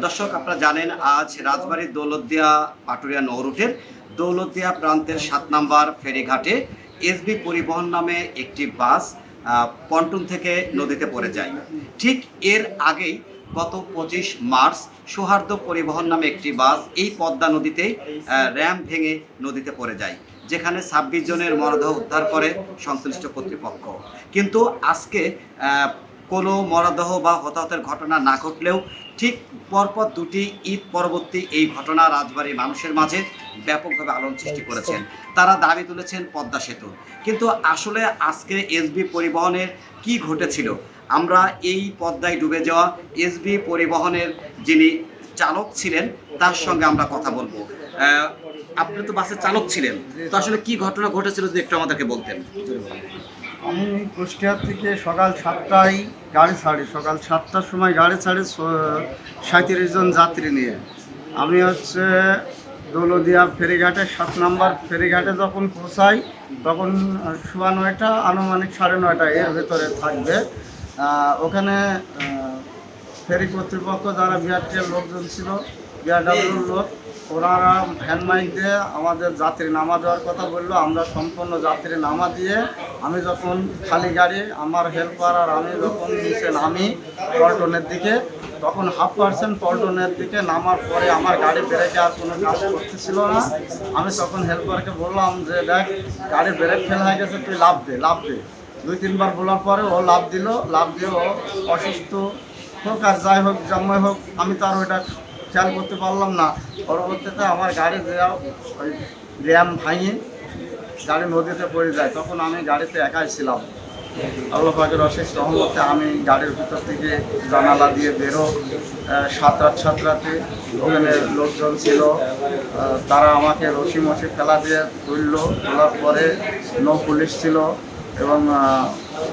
দর্শক, আপনারা জানেন আজ রাজবাড়ীর দৌলতদিয়া পাটুরিয়া নৌ রুটের দৌলতদিয়া প্রান্তের 7 নম্বর ফেরিঘাটে এসবি পরিবহন নামে একটি বাস পন্টন থেকে নদীতে পড়ে যায়। ঠিক এর আগেই গত 25 মার্চ সৌহার্দ্য পরিবহন নামে একটি বাস এই পদ্মা নদীতে র্যাম ভেঙে নদীতে পড়ে যায়, যেখানে 26 জনের মরদেহ উদ্ধার করে সংশ্লিষ্ট কর্তৃপক্ষ। কিন্তু আজকে কোনো মরদেহ বা হতাহতের ঘটনা না ঘটলেও ঠিক পরপর দুটি ঈদ পরবর্তী এই ঘটনা রাজবাড়ীর মানুষের মাঝে ব্যাপকভাবে আলোড়ন সৃষ্টি করেছেন। তারা দাবি তুলেছেন পদ্মা সেতু। কিন্তু আসলে আজকে এসবি পরিবহনের কি ঘটেছিল, আমরা এই পদ্মায় ডুবে যাওয়া এসবি পরিবহনের যিনি চালক ছিলেন তার সঙ্গে আমরা কথা বলবো। আপনি তো বাসের চালক ছিলেন, তো আসলে কি ঘটনা ঘটেছিল যদি একটু আমাদেরকে বলতেন। আমি কুষ্টিয়া থেকে সকাল 7টায় গাড়ি ছাড়ি। সকাল 7টার সময় গাড়ি ছাড়ি 37 জন যাত্রী নিয়ে। আমি দৌলতদিয়া ফেরিঘাটে 7 নম্বর ফেরিঘাটে যখন পৌঁছাই তখন 9:15 আনুমানিক 9:30 এর ভেতরে থাকবে। ওখানে ফেরি কর্তৃপক্ষ যারা বিআরটির লোকজন ছিল, বিআরডব্লিউর লোক, ওনারা হ্যান্ড মাইক দিয়ে আমাদের যাত্রী নামা দেওয়ার কথা বললো। আমরা সম্পূর্ণ যাত্রী নামা দিয়ে আমি যখন খালি গাড়ি, আমার হেল্পার আর আমি যখন নিচে নামি পল্টনের দিকে, তখন 50% পল্টনের দিকে নামার পরে আমার গাড়ি ব্রেকে আর কোনো কাজ করতেছিল না। আমি তখন হেল্পারকে বললাম যে দেখ, গাড়ি ব্রেক ফেল হয়ে গেছে, তুই লাফ দে। 2-3 বার বলার পরে ও লাফ দিয়ে ও অসুস্থ হোক আর যাই হোক জামাই হোক, আমি তো আর ওইটা খেয়াল করতে পারলাম না। পরবর্তীতে আমার গাড়ি ওই র্যাম ভাঙে গাড়ি নদীতে পড়ে যায়। তখন আমি গাড়িতে একাই ছিলাম। আল্লাহ পাকের অশেষ রহমতে আমি গাড়ির ভিতর থেকে জানালা দিয়ে বেরো। 7-8 ওখানে লোকজন ছিল, তারা আমাকে রশি ফেলা দিয়ে তোলার পরে নৌ পুলিশ ছিল এবং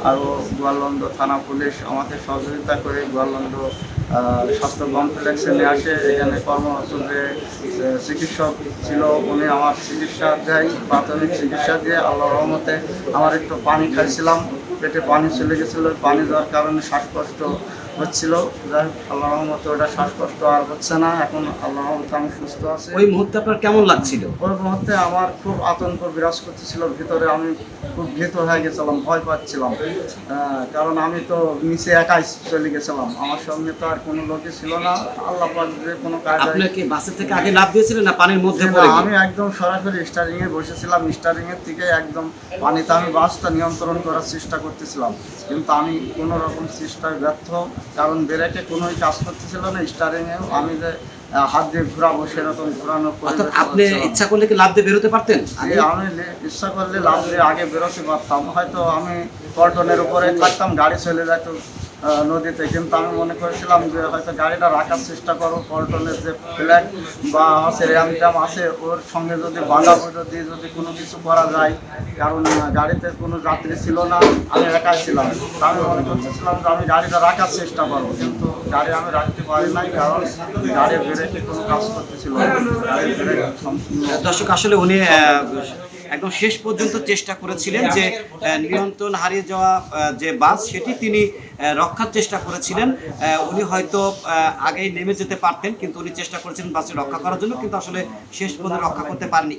আরও গোয়ালন্দ থানা পুলিশ আমাকে সহযোগিতা করে গোয়ালন্দ স্বাস্থ্য কমপ্লেক্সে নিয়ে আসে। এখানে কর্মরত যে চিকিৎসক ছিল উনি আমার চিকিৎসা দেয়, প্রাথমিক চিকিৎসা দিয়ে আল্লাহর রহমতে আমার একটু পানি খাইছিলাম, পেটে পানি চলে গেছিলো। পানি দেওয়ার কারণে শ্বাসকষ্ট হচ্ছিল। যাই হোক আল্লাহর রহমতে ওটা শ্বাসকষ্ট আর হচ্ছে না। এখন আল্লাহর রহমতে আমি সুস্থ আছি। ওই মুহূর্তে আপনার কেমন লাগছিল? ওই মুহূর্তে আমার খুব আতঙ্ক বিরাজ করতেছিল ভিতরে। আমি খুব ভীত হয়ে গেছিলাম, ভয় পাচ্ছিলাম, কারণ আমি তো নিচে একাই চলে গেছিলাম, আমার সঙ্গে তো আর কোনো লোকই ছিল না। আল্লাহ পাক যে কোনো কাজ। আপনি কি বাসের থেকে আগে লাফ দিয়েছিলেন না পানির মধ্যে পড়ে? আমি একদম সরাসরি স্টারিংয়ে বসেছিলাম। স্টারিংয়ের থেকে একদম পানিতে আমি বাসটা নিয়ন্ত্রণ করার চেষ্টা করতেছিলাম, কিন্তু আমি কোনো রকম চেষ্টায় ব্যর্থ, কারণ ব্রেকে কোনোই কাজ করতেছিল না। স্টারিংয়েও আমি যে হাত দিয়ে ঘুরাবো সেরকম ঘুরানো। আপনি ইচ্ছা করলে কি লাফ দিয়ে বেরোতে পারতেন? আমি ইচ্ছা করলে লাফ দিয়ে আগে বেরোতে পারতাম, হয়তো আমি পল্টনের উপরে থাকতাম, গাড়ি চলে যেত নদীতে। কিন্তু আমি মনে করেছিলাম যে হয়তো গাড়িটা রাখার চেষ্টা করো, পল্টনের যে ফ্ল্যাগ বা আছে র্যাম ট্যাম আছে ওর সঙ্গে যদি বাঁধা বইটা দিয়ে যদি কোনো কিছু করা যায়, কারণ গাড়িতে কোনো যাত্রী ছিল না, আমি একাই ছিলাম। আমি মনে করতেছিলাম যে আমি গাড়িটা রাখার চেষ্টা করবো, কিন্তু গাড়ি আমি রাখতে পারি নাই, কারণ গাড়ির ব্রেকে কোনো কাজ করতেছিল না। গাড়ির ব্রেক সম্পূর্ণ। দর্শক, আসলে উনি একদম শেষ পর্যন্ত চেষ্টা করেছিলেন যে নিয়ন্ত্রণ হারিয়ে যাওয়া যে বাস সেটি তিনি রক্ষার চেষ্টা করেছিলেন। উনি হয়তো আগেই নেমে যেতে পারতেন, কিন্তু উনি চেষ্টা করেছিলেন বাসটি রক্ষা করার জন্য, কিন্তু আসলে শেষ পর্যন্ত রক্ষা করতে পারেনি।